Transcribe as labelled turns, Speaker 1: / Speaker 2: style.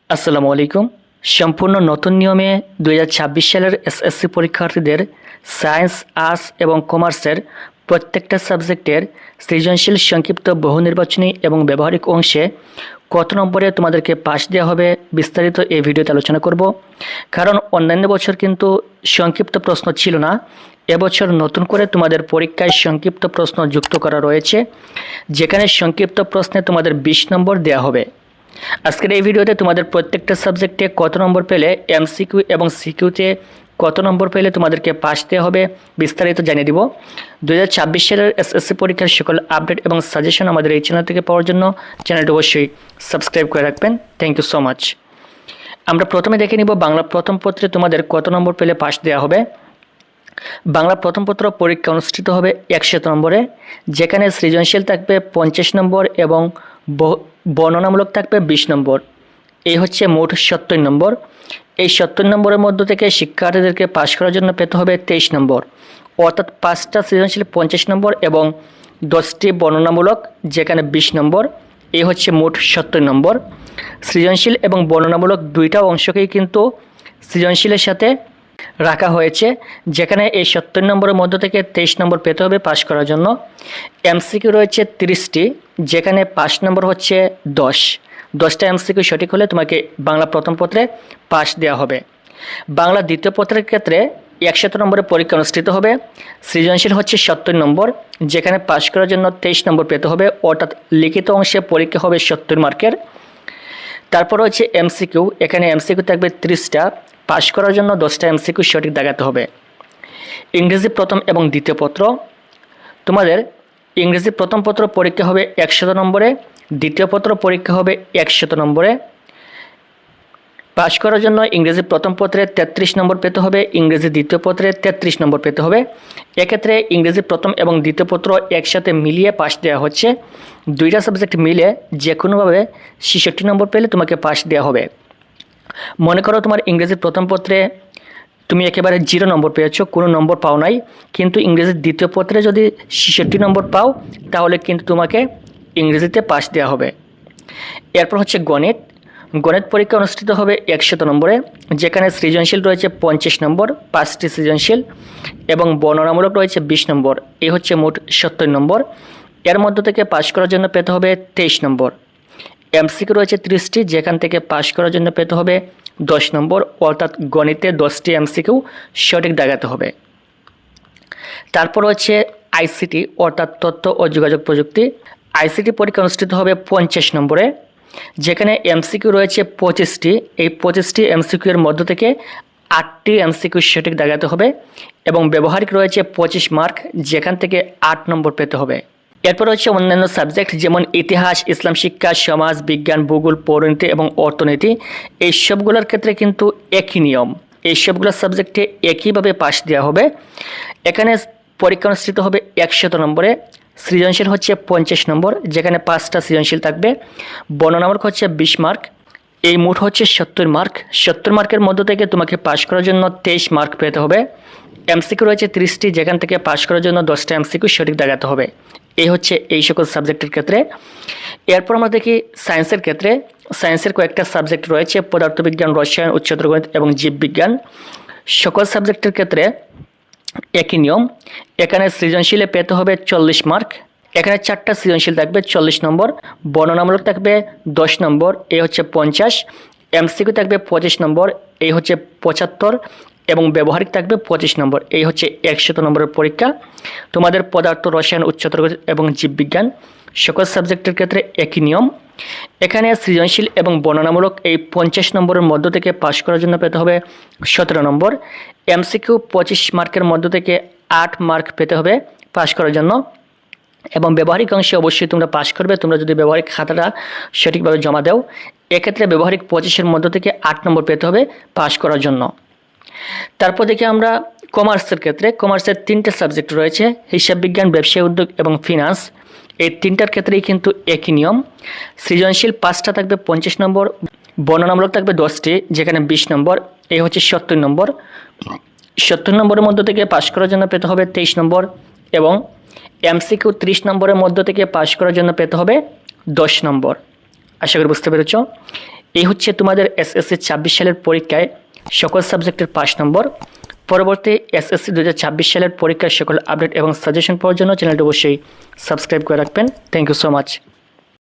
Speaker 1: আসসালামু আলাইকুম। সম্পূর্ণ নতুন নিয়মে 2026 সালের এসএসসি পরীক্ষার্থীদের সায়েন্স, আর্টস এবং কমার্সের প্রত্যেকটা সাবজেক্টের সৃজনশীল সংক্ষিপ্ত বহু নির্বাচনী এবং ব্যবহারিক অংশে কত নম্বরে তোমাদেরকে পাস দেওয়া হবে বিস্তারিত এই ভিডিওতে আলোচনা করব। কারণ অন্যান্য বছর কিন্তু সংক্ষিপ্ত প্রশ্ন ছিল না, এবছর নতুন করে তোমাদের পরীক্ষায় সংক্ষিপ্ত প্রশ্ন যুক্ত করা রয়েছে, যেখানে সংক্ষিপ্ত প্রশ্নে তোমাদের 20 নম্বর দেওয়া হবে। আজকের এই ভিডিওতে তোমাদের প্রত্যেকটা সাবজেক্টে কত নম্বর পেলে এমসিকিউ এবং সিকিউতে কত নম্বর পেলে তোমাদেরকে পাস দেওয়া হবে বিস্তারিত জানিয়ে দিব। 2026 সালের এসএসসি পরীক্ষার সকল আপডেট এবং সাজেশন আমাদের এই চ্যানেল থেকে পাওয়ার জন্য চ্যানেলটি অবশ্যই সাবস্ক্রাইব করে রাখবেন। Thank you so much. আমরা প্রথমে দেখে নিব বাংলা প্রথম পত্রে তোমাদের কত নম্বর পেলে পাস দেওয়া হবে। বাংলা প্রথম পত্র পরীক্ষা অনুষ্ঠিত হবে 100 নম্বরে, যেখানে সৃজনশীল থাকবে 50 নম্বর এবং বর্ণনামূলক থাকবে 20 নম্বর। এই হচ্ছে মোট 70 নম্বর। এই 70 নম্বরের মধ্য থেকে শিক্ষার্থীদেরকে পাস করার জন্য পেতে হবে 23 নম্বর, অর্থাৎ 5টা সৃজনশীল 50 নম্বর এবং 10টি বর্ণনামূলক যেখানে 20 নম্বর। এই হচ্ছে মোট 70 নম্বর। সৃজনশীল এবং বর্ণনামূলক দুইটা অংশকেই কিন্তু সৃজনশীলের সাথে রাখা হয়েছে, যেখানে এই 70 নম্বরের মধ্য থেকে 23 নম্বর পেতে হবে পাস করার জন্য। এমসিকিউ রয়েছে 30টি, যেখানে 5 নম্বর হচ্ছে 10টা এমসিকিউ সঠিক হলে তোমাকে বাংলা প্রথম পত্রে পাস দেওয়া হবে। বাংলা দ্বিতীয় পত্রের ক্ষেত্রে 100 নম্বরে পরীক্ষা অনুষ্ঠিত হবে। সৃজনশীল হচ্ছে 70 নম্বর, যেখানে পাস করার জন্য 23 নম্বর পেতে হবে, অর্থাৎ লিখিত অংশে পরীক্ষা হবে 70 মার্কের। তারপর হচ্ছে এমসিকিউ, এখানে এমসিকিউ থাকবে 30টা, পাস করার জন্য 10টা এমসিকিউ সঠিক দেখাতে হবে। ইংরেজি প্রথম এবং দ্বিতীয় পত্র, তোমাদের ইংরেজি প্রথম পত্র পরীক্ষা হবে 100 নম্বরে, দ্বিতীয় পত্র পরীক্ষা হবে 100 নম্বরে। পাস করার জন্য ইংরেজি প্রথম পত্রে 33 নম্বর পেতে হবে, ইংরেজি দ্বিতীয় পত্রে 33 নম্বর পেতে হবে। এক্ষেত্রে ইংরেজি প্রথম এবং দ্বিতীয় পত্র একসাথে মিলিয়ে পাস দেওয়া হচ্ছে। দুইটা সাবজেক্ট মিলে যে কোনোভাবে 66 নম্বর পেলে তোমাকে পাস দেওয়া হবে। মনে করো তোমার ইংরেজি প্রথম পত্রে তুমি একেবারে 0 নম্বর পেয়েছো, কোনো নম্বর পাও নাই, কিন্তু ইংরেজির দ্বিতীয় পত্রে যদি 66 নম্বর পাও তাহলে কিন্তু তোমাকে ইংরেজিতে পাস দেওয়া হবে। এরপর হচ্ছে গণিত পরীক্ষা অনুষ্ঠিত হবে 100 নম্বরে, যেখানে সৃজনশীল রয়েছে 50 নম্বর, 5টি সৃজনশীল এবং বর্ণনামূলক রয়েছে 20 নম্বর। এই হচ্ছে মোট 70 নম্বর। এর মধ্য থেকে পাস করার জন্য পেতে হবে 23 নম্বর। এমসিকিউ রয়েছে 30টি, যেখান থেকে পাস করার জন্য পেতে হবে 10 নম্বর, অর্থাৎ গণিতে 10টি এমসিকিউ সঠিক দেখাতে হবে। তারপর হচ্ছে আইসিটি, অর্থাৎ তথ্য ও যোগাযোগ প্রযুক্তি। আইসিটি পরীক্ষা অনুষ্ঠিত হবে 50 নম্বরে, যেখানে এমসিকিউ রয়েছে 25টি। এই 25টি এমসিকিউ এর মধ্য থেকে 8টি এমসিকিউ সঠিক দেখাতে হবে এবং ব্যবহারিক রয়েছে 25 মার্ক, যেখান থেকে 8 নম্বর পেতে হবে। এরপর হচ্ছে অন্যান্য সাবজেক্ট, যেমন ইতিহাস, ইসলাম শিক্ষা, সমাজ বিজ্ঞান, ভূগোল, পৌরনীতি এবং অর্থনীতি। এই সবগুলোর ক্ষেত্রে কিন্তু একই নিয়ম, এই সবগুলো সাবজেক্টে একইভাবে পাস দেওয়া হবে। এখানে পরীক্ষা অনুষ্ঠিত হবে 100 নম্বরে। সৃজনশীল হচ্ছে 50 নম্বর, যেখানে 5টা সৃজনশীল থাকবে। বর্ণনামূলক হচ্ছে 20 মার্ক। এই মোট হচ্ছে 70 মার্ক। 70 মার্কের মধ্য থেকে তোমাকে পাস করার জন্য 23 মার্ক পেতে হবে। এমসিকিউ রয়েছে 30টি, যেখান থেকে পাস করার জন্য 10টা এমসিকিউ সঠিক দেখাতে হবে। এই হচ্ছে এই সকল সাবজেক্টের ক্ষেত্রে। এরপর আমরা দেখি সায়েন্সের ক্ষেত্রে। সায়েন্সের কয়েকটা সাবজেক্ট রয়েছে, পদার্থবিজ্ঞান, রসায়ন, উচ্চতর গণিত এবং জীববিজ্ঞান। সকল সাবজেক্টের ক্ষেত্রে একই নিয়ম। এখানে সৃজনশীলে পেতে হবে 40 মার্ক। এখানে 4টা সৃজনশীল থাকবে 40 নম্বর, বর্ণনামূলক থাকবে 10 নম্বর, এই হচ্ছে 50। এমসিকিউ থাকবে 25 নম্বর, এই হচ্ছে 75 এবং ব্যবহারিক থাকবে 25 নম্বর। এই হচ্ছে 100 নম্বরের পরীক্ষা। তোমাদের পদার্থ, রসায়ন, উচ্চতর গণিত এবং জীববিজ্ঞান সকল সাবজেক্টের ক্ষেত্রে একই নিয়ম। এখানে সৃজনশীল এবং বর্ণনামূলক এই 50 নম্বরের মধ্য থেকে পাস করার জন্য পেতে হবে 17 নম্বর। এমসিকিউ 25 মার্কের মধ্য থেকে 8 মার্ক পেতে হবে পাস করার জন্য এবং ব্যবহারিক অংশে অবশ্যই তোমরা পাস করবে তোমরা যদি ব্যবহারিক খাতাটা সঠিকভাবে জমা দাও। এক্ষেত্রে ব্যবহারিক 25-এর মধ্য থেকে 8 নম্বর পেতে হবে পাস করার জন্য। তারপর দেখি আমরা কমার্সের ক্ষেত্রে। কমার্সের 3টে সাবজেক্ট রয়েছে, হিসাব বিজ্ঞান, ব্যবসায় উদ্যোগ এবং ফিনান্স। এই 3টার ক্ষেত্রেই কিন্তু একই নিয়ম। সৃজনশীল 5টা থাকবে 50 নম্বর, বর্ণনামূলক থাকবে 10টি, যেখানে 20 নম্বর। এই হচ্ছে 70 নম্বর। 70 নম্বরের মধ্য থেকে পাস করার জন্য পেতে হবে 23 নম্বর এবং এমসিকিউ 30 নম্বরের মধ্য থেকে পাস করার জন্য পেতে হবে 10 নম্বর। আশা করি বুঝতে পেরেছ। এই হচ্ছে তোমাদের এসএসসি ২৬ সালের পরীক্ষায় সকল সাবজেক্টের ৫ নম্বর। পরবর্তী এসএসসি ২০২৬ সালের পরীক্ষার সকল আপডেট এবং সাজেশন পাওয়ার জন্য চ্যানেলটি অবশ্যই সাবস্ক্রাইব করে রাখবেন। Thank you so much.